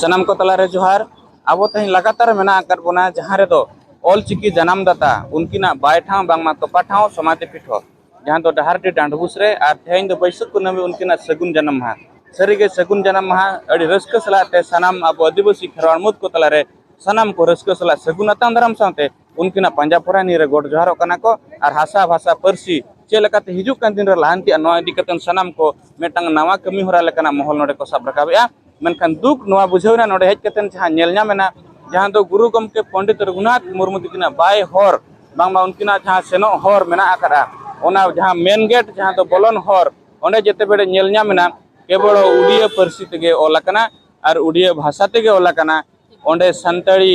सनाम को तलारे जोहार अब तेज लगातार मेना बोना जहाँ रे ऑलचिकी जनाम दाता उनकिना बाय ठाव बांगमा तोपा ठाव समाधि पीठ जहाँ डहारटी डांडबुस रे और तेज बैसाख कुनामी उनकिना सगुन जन्म माहा सारीगे सगुन जन्म माहा अड़ी रस्क सलाते सनाम अब आदिवासी खेरवाड़ मुद को तलारे सनाम को रस्क सला सगुन अतांग दाराम साथे उनकिना पांजा पोरानी रे गोड जोहारों कना को और हासा भाषा पारसी चेलकाते हिजुक कान दिन रे लाहांती नवा इदी कतन सनाम को मेटांग नवा कमी होरा लेकना महल नोडे को साब रकाबेआ मेनखान दुख नवा बुझावना नोडे हेज कतन जहाँ नेलना मेना जहाँ दो गुरु गमके पंडित रघुनाथ मुर्मू दिकिना बाय हर बांगमा उनकिना जहाँ सेनो हर मेना आकरा ओना जहाँ मेन गेट जहाँ दो बोलन हर ओंडे जेते बेडे नेलना मेना केवल उड़िया पारसी तेगे ओलाकना और उड़िया भाषा तेगे ओलाकना ओंडे संताड़ी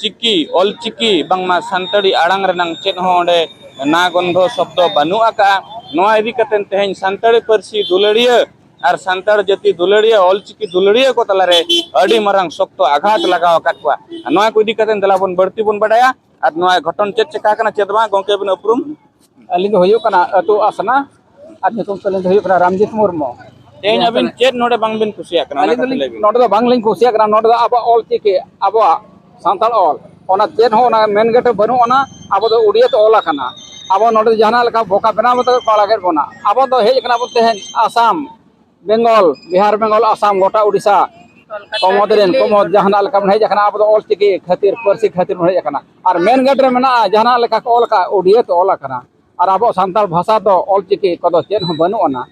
चिकी ऑल चिकी बांगमा संताड़ी आड़ांग रनांग चेत हो ओंडे ना गंधो शब्द बानु आका नवा इदी कतन तेहें संताड़ी पारसी दुलड़िया और संताड़ जाति दुलड़िया ऑल चिकी दुलड़िया को तलारे अड़ी मरंग शक्तो आघात लगाव काटवा नवा को इदी कतन दला बन बढ़ती बन बडाया और नवा घटन चेत चका कना चेतमा गोंके बिन उपरुम अली दो होयो कना अतु आसना और नितुम तले दो होयो कना रामजीत मुर्मू तेज अबिन चेत नोडे बांग बिन खुशिया कना नोडे दो बांग लिंग खुशिया कना नोडे दो अब ऑल चिकी अब सांताल ऑल ओना चेत हो ना मेन गेट बनु ओना अब दो उड़िया तो ऑल कना अब नोडे जहाना लका बोका बना मत पाला गेट बोना अब दो हेज कना बोते हैं आसाम बेंगल बिहार बेंगल आसाम गोटा उड़ीसा कमोदरेन कमोद जहाना लका हेज कना अब दो ऑल चिकी खातिर पारसी खातिर हेज कना और मेन गेट रे मेना जहाना लका ऑल का उड़िया तो ऑल कना और अब सांताल भाषा तो ऑल चिकी को दो चेत हो बनु ओना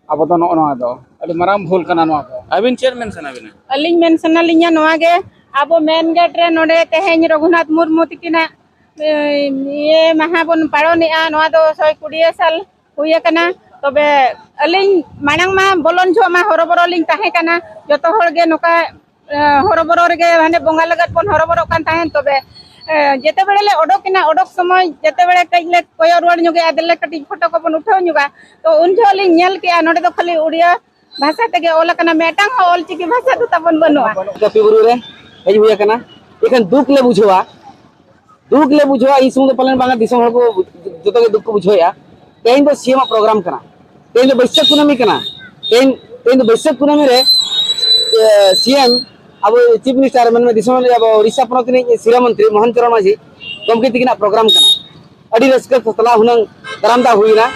अब दो नोना दो अली मराम भूल कना नोआ को अबिन चेत मेंशन अबिन अलिंग मेंशन अलिंगा नोआ गे अब मेन गेट रे नोडे तेहें रघुनाथ मुर्मू तिकिना ये महाबन पाड़ोनेआ नोआ दो 120 साल हुई कना तबे अलिंग मांग मा बोलन जो मा हरबरो लिंग ताहे कना जतो हर गे नोका हरबरो रे गे हाने बोंगा लगत बन हरबरो कान ताहे तबे जेते बेले ले ओडोकिना ओडोक समय जेते बेले कइले कोय रुवाड़ नुगे आदले कटी फोटो को बन उठाव नुगा तो उन जो लिंग नेल के नोडे तो खाली उड़िया भाषा तेगे ओला कना मेटांग ऑल चिकी भाषा तो तबन बनुआ कपिबुरु रे हेज हुई कना एखन दुख ले बुझवा ई सुंग पलन बांगा दिसम हर को जतो के दुख को बुझोया तेन तो सीएम प्रोग्राम कना तेन तो बैसाख कुनामी कना तेन तो बैसाख कुनामी रे सीएम अब चीफ मिनिस्टर मन में दिसम अब ओडिशा पनत नि शिरा मंत्री मोहन चरण माझी गमके तिकिना प्रोग्राम कना अडी रस्क तला हुनंग दरामदा हुईना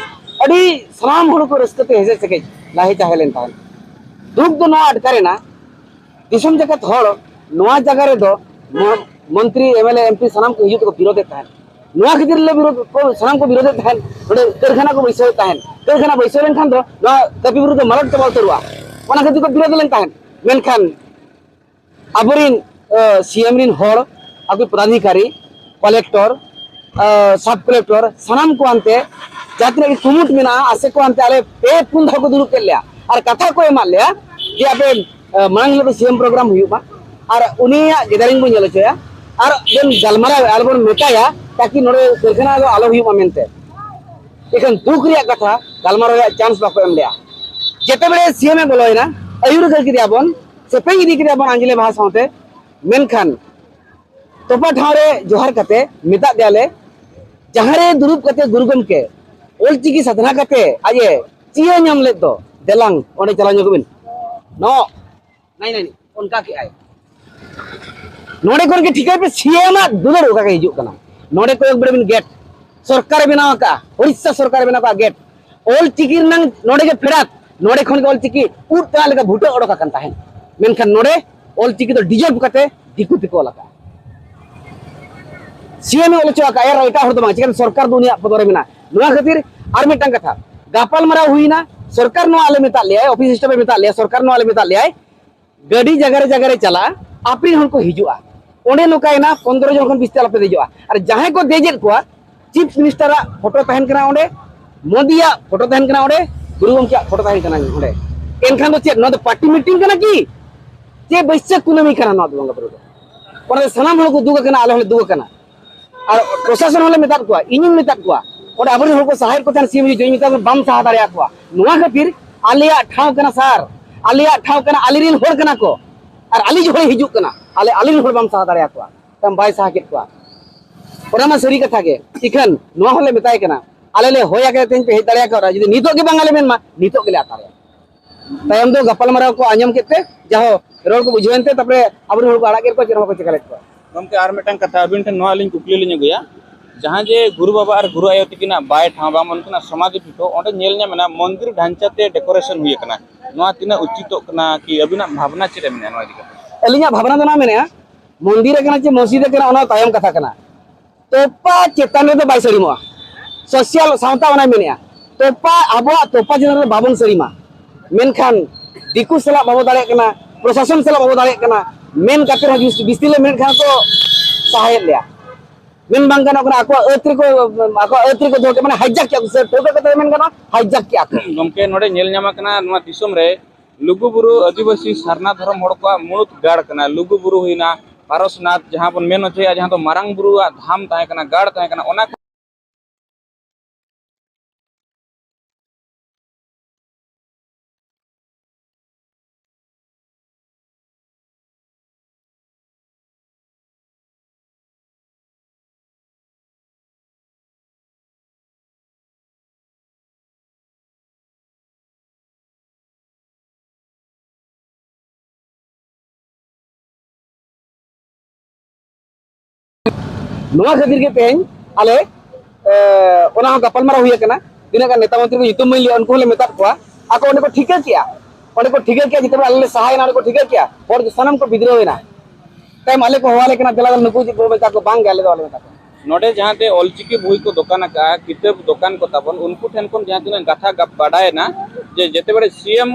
अडी सनाम हर को रस्क ते हेजे सके लाहे चाहेलेन तान दुख दो ना अटकारेना दिसम जगत हर नवा जगह रे दो मंत्री एमएलए एमपी सनाम को हिजुत को विरोध ताहन नवा खतिर ले विरोध को सनाम को विरोध ताहन ओडे कारखाना को बैसो ताहन कारखाना बैसो लेन खान दो नवा कपिबुरु दो मरद तबाल तरुआ ओना खतिर को विरोध लेन ताहन मेनखान अबरिन सीएम रिन हर अगु पदाधिकारी कलेक्टर सब कलेक्टर सनाम को आनते जातरे कुमुट मेना आसे को आनते आले पे पुन धो को दुरु के लिया और कथा को एमा लिया जे आपे मांग ले सीएम प्रोग्राम हुयुमा और उनिया गेदरिंग बो नेल चया और जन गलमारा आलबन मेटाया ताकि नोडे कारखाना दो आलो हुयुमा मेनते एखन दुख रिया कथा गलमारा रे चांस बाको एम लिया जेते बेले सीएम ए बोलोयना अयुर कर किदिया बन सेपे इदी किदिया बन आंजले भाषा होते मेनखान तोपा ठावरे जोहार कते मिता देले जहां रे दुरुप कते गुरुगम के ओल चिकी साधना कते आजे चिया नाम ले दो देलांग ओंडे चला जोगबिन नो नहीं उनका के आए नोडे कोन के ठिका पे सीएम दुलर होगा के हिजु कना नोडे को एक बड़े बिन गेट सरकार बनाव का ओडिशा सरकार बनाव का गेट ऑल चिकी नंग नोडे के फेरात नोडे खन के ऑल चिकी उट ता लगा भुटो ओडका कान ताहेन मेनखान नोडे ऑल चिकी तो डिजर्व कते दिकु तिको लका सीएम ओल चका यार एटा हर दमा चिकन सरकार दुनिया पदरे बिना नोआ खातिर आर मिटंग कथा गापाल मरा हुईना सरकार नो आले मेता ले ऑफिस सिस्टम में मेता ले सरकार नो आले मेता ले गाड़ी जगह रे चला आपरी हन को हिजुआ ओंडे नोकायना 15 जन खन 20 तला पे देजवा और जहां को देजेत को चीफ मिनिस्टर फोटो तहन कना ओंडे मोदिया फोटो तहन कना ओंडे गुरुगम के फोटो तहन कना ओंडे एनखान दो चेत नो तो पार्टी मीटिंग कना की जे बैसाख कुनामी कना नो दंगा बरो पर सनाम हल को दुग कना आले हल दुग कना और प्रशासन हल मेता को इनिंग मेता को ओंडे अबरी हल को सहायक को तहन सीएम जो मेता बम सहा दारिया को नोआ खातिर आलिया ठाव कना सार आलिया ठाव कना आलिरिन होर कना को और आली जो हिजु कना आले आलिन होर बम सहा दारिया को तम बाय सहा केत को ओना मा सरी कथा के इखन नोआ हले मेताय कना आले ले होया के तेन पे हे दारिया को जदी नितो के बंगाले मेन मा नितो के ले आतारे तायम दो गपल मारा को आंजम केते जाहो रोड को बुझेनते तपरे अबरे होड़ को आड़ा के को चेरमा को चेकलेट को गमके आर मिटन कथा अबिन ठन नोआ लिंग कुकली लिंग गया जहां जे गुरु बाबा और गुरु आयो तिकिना बाय ठाव बा मनकना समाधि पीठो ओंडे नेल nya मेना मंदिर ढांचा ते डेकोरेशन हुई कना नोआ तिना उचितो कना कि अबिना भावना चेरे मेना नोआ दिका अलिया भावना दना मेने मंदिर कना चे मस्जिद कना ओना तायम कथा कना तोपा चेतन रे तो बाय सरीमा सोशल सावता ओना मेने तोपा आबो तोपा जन बाबन सरीमा मेनखान दिकु सला बाबो दाड़े कना प्रशासन सला बाबो दाड़े कना मेन काते ह बिस्तिले मेन खान तो सहाय लिया मेन बांगना कना आको अत्री को धोके माने हाइजैक किया से टोके कते मेन कना हाइजैक किया गमके नोडे नेल ᱧᱟᱢ कना नोआ दिसम रे लुगु बुरु आदिवासी सरना धर्म हड़ को मुणुत गाड़ कना लुगु बुरु हुइना पारसनाथ जहां बन मेन होचे जहां तो मारंग बुरु धाम ताहे कना गाड़ ताहे कना ओना नोआ खातिर के तेन आले ओना गपल मारा हुई कना दिना का नेता मंत्री को युतुम मिली उनको ले मेता को आको ओने को ठीका किया ओने को ठीका किया जिते आले सहाय ना को ठीका किया और सनम को विद्रोह होना टाइम आले को हवाले कना दिला नुकु को मेता को बांग गाले वाले मेता को नोडे जहां ते ऑलचिकी बुई को दुकान का किताब दुकान को ताबन उनको ठेन कोन जहां तिना गाथा गप बाडाय ना जे जेते बड़े सीएम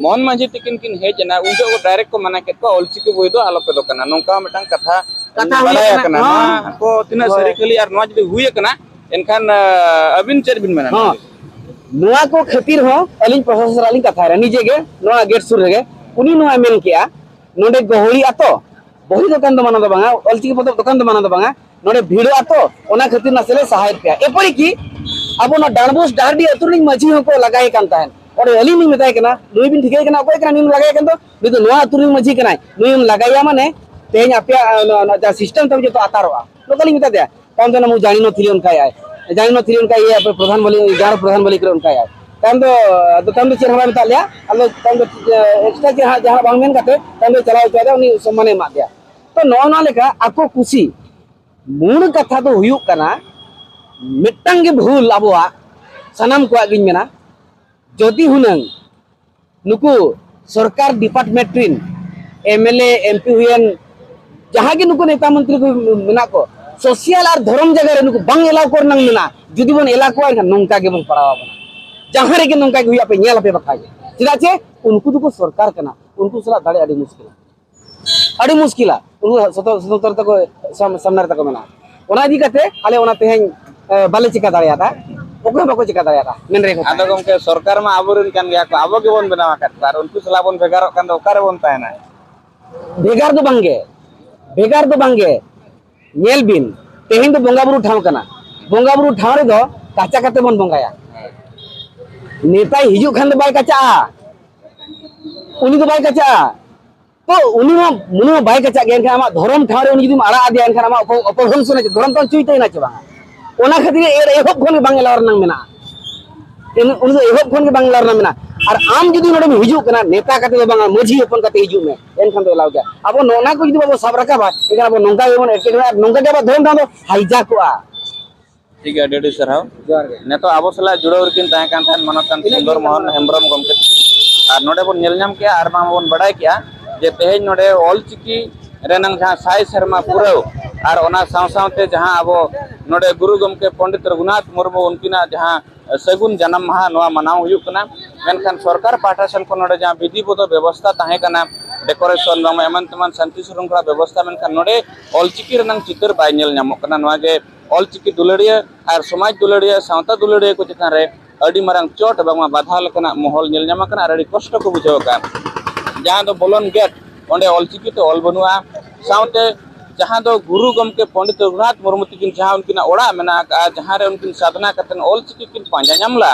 मोहन मांझी तिकिन किन हेज ना उनको को डायरेक्ट को मना के को ऑलचिकी बुई दो आलो पे दुकान नोंका मिटन कथा बाडाय कना ना को तिना सरिकली आर नोआ जदि हुई कना एनखान अबिन चेर बिन मेना हां नोआ को खातिर हो अलिन प्रोफेसर अलिन कथा रे निजे के नोआ गेट सुर रे उनी नोआ मेन किया नोडे गहोड़ी आतो बही दुकान दो माना दो बांगा ऑलचिकी पतो दुकान दो माना दो बांगा नोडे भीड़ आतो ओना खातिर नसले सहाय पे एपरी की अब ना डानबोस डारडी अतुलिन माझी को लगाय कान ताहन और अलिन नि मेताय कना नुई बिन ठिकै कना कोय कना निम लगाय कन तो बिदो नोआ अतुलिन माझी कना नुई लगाया माने तेज आपे सिस्टम तब जो तो आतारवा लोकली मिता दे कौन तो मु जानि न थिली उनका आय जानि न थिली उनका ये प्रधान बोली गार प्रधान बोली कर उनका आय तम तो चेहरा मिता लिया अलो तम एक्स्ट्रा जहां बांगमेन काते तम चलाव चोदा उनी सम्मान एमा दिया तो नोना लेका आको खुशी मूल कथा तो हुयुक कना मिट्टंग के भूल अबवा सनम को गिन मेना जदि हुनंग नुकु सरकार डिपार्टमेंट ट्रिन एमएलए एमपी हुयन जहां के नुकु नेता मंत्री को मेना को सोशल और धर्म जगह रे नुकु बंग एलाव कर नंग मेना जुदी बन एला को नंका के बन पड़ावा बना जहां रे के नंका के हुया पे नेला पे बखाय चिदा छे उनको तो सरकार कना उनको सला दाड़े अड़ी मुश्किल उनको स्वतंत्रता को सामने तक मेना ओना दी कते आले ओना तेहन बाले चिका दाड़ियाता ओकरा बाको चिका दाड़ियाता मेन रे आदो गमके सरकार मा आबोरिन कान गया को आबो के बन बनावा काट पार उनको सला बन भेगार कान दो कारे बन तायना भेगार दो बांगे नेल बिन तेहन तो बोंगा बुरु ठाव कना बोंगा बुरु ठाव रे दो काचा काते बन बोंगाया नेता हिजु खान दो बाय काचा उनी दो बाय काचा तो उनी मुनो बाय काचा गेन का आमा धर्म ठाव रे उनी जदि आड़ा आदिया एनखान आमा अपहंस ने धर्म तो चुइते ना चबा ओना खातिर एहब खन बांगलार नंग मेना उनी दो एहब खन बांगलार ना मेना और आम जदि नोडे में हिजु कना नेता काते दो बांगा मझी अपन काते हिजु में एनखान दो लाव गया अब नोना को जदि बाबो सब रखा बा एखान अब नंगा एमन एके नंगा के धर्म ठाव दो हाइजैक कोआ ठीक है डेडी सर ने तो आबो सला जुड़ोर किन ताहे कान थान मनोतन सुंदर मोहन हेम्ब्रम गमके और नोडे बन नेल नाम किया और बन बड़ाय किया जे तेज नोडे ऑलचिकी रेनंग जहां साय शर्मा पुरव और ओना साव सावते जहां आबो नोडे गुरु गमके पंडित रघुनाथ मुर्मू उनकिना जहां सगुन जन्म माहा नोआ मनाव हुयुक कना मेनखान सरकार पाठासन को नोडे जहां विधिबद्ध व्यवस्था ताहे कना डेकोरेशन बम एमन तमन शांति श्रृंखला व्यवस्था मेनखान नोडे ऑलचिकी रेनंग चित्र बाय नेल नामो कना नोआ जे ऑलचिकी दुलड़िया और समाज दुलड़िया सावता दुलड़िया को चितान रे अडी मारंग चोट बांगमा बाधा लेकना मोहल नेल नामा कना अडी कष्ट को बुझाव का जहां दो बोलन गेट ओंडे ऑलचिकी तो ऑल बनुआ सावते जहां दो गुरु गमके पंडित रघुनाथ मुर्मू तिकिन जहां उनकिन ओड़ा मेना का जहां रे उनकिन साधना करतन ऑलचिकी किन पांजा नामला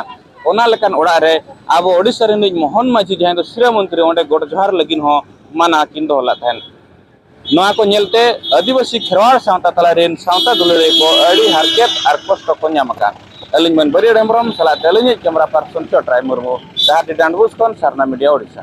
ओना लेकन ओड़ा रे आबो ओडिसा रे मोहन मांझी जहां दो श्री मंत्री ओंडे गोड जोहार लगिन हो माना किन दो होला थान नोआ को नेलते आदिवासी खेरवाड़ सावता तला रेन सावता दुलड़े को अड़ी हरकत और कष्ट को नामका अलिन मन बरी हेम्ब्रम सला तेलिन कैमरा पर्सन चोट्राय मुर्मू। डांडबुस खन सारना मीडिया ओडिशा।